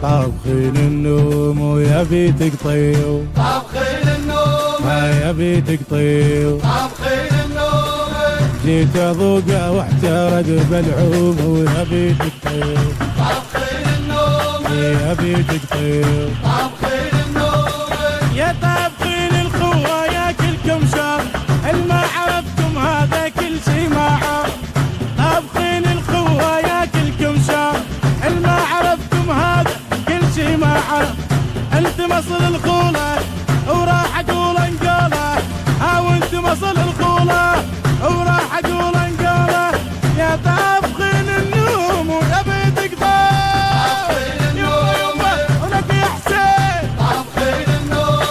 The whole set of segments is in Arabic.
طابخين النوم ويا بيتك طيو، طابخين النوم يا بيتك طيو، طابخين النوم جيت اذوقه واحترق بلعوم ويا بيتك طيو، طابخين النوم يا بيتك طيو، طابخين النوم يا طابخين القوة يا كلكم شر، الما عرفتم هذا كل شي ما عرف. طابخين القوة يا كلكم شر، الما عرفتم هذا كل شي ما عرف. انت مصل الخولة وراح اقول انقاله، وانت مصل الخولة وراح اقول انقاله. يا طابخين النوم ويا بيتك طابخين طيب، النوم ولك يا حسين طابخين النوم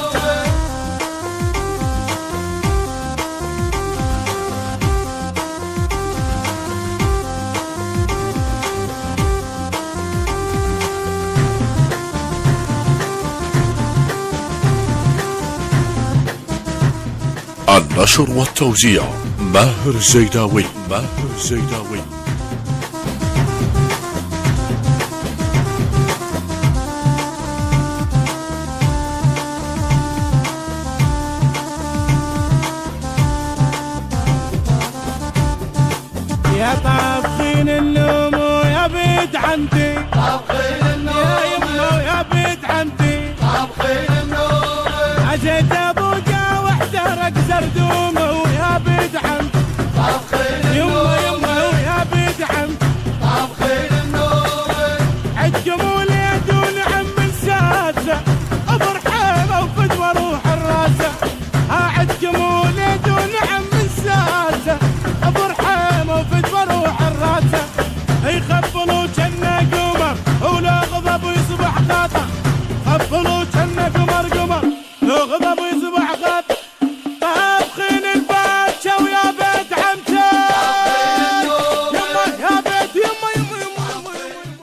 النشر والتوزيع ماهر الزيداوي. ماهر الزيداوي. يا طابخين النوم ويا بيت عندي، طابخين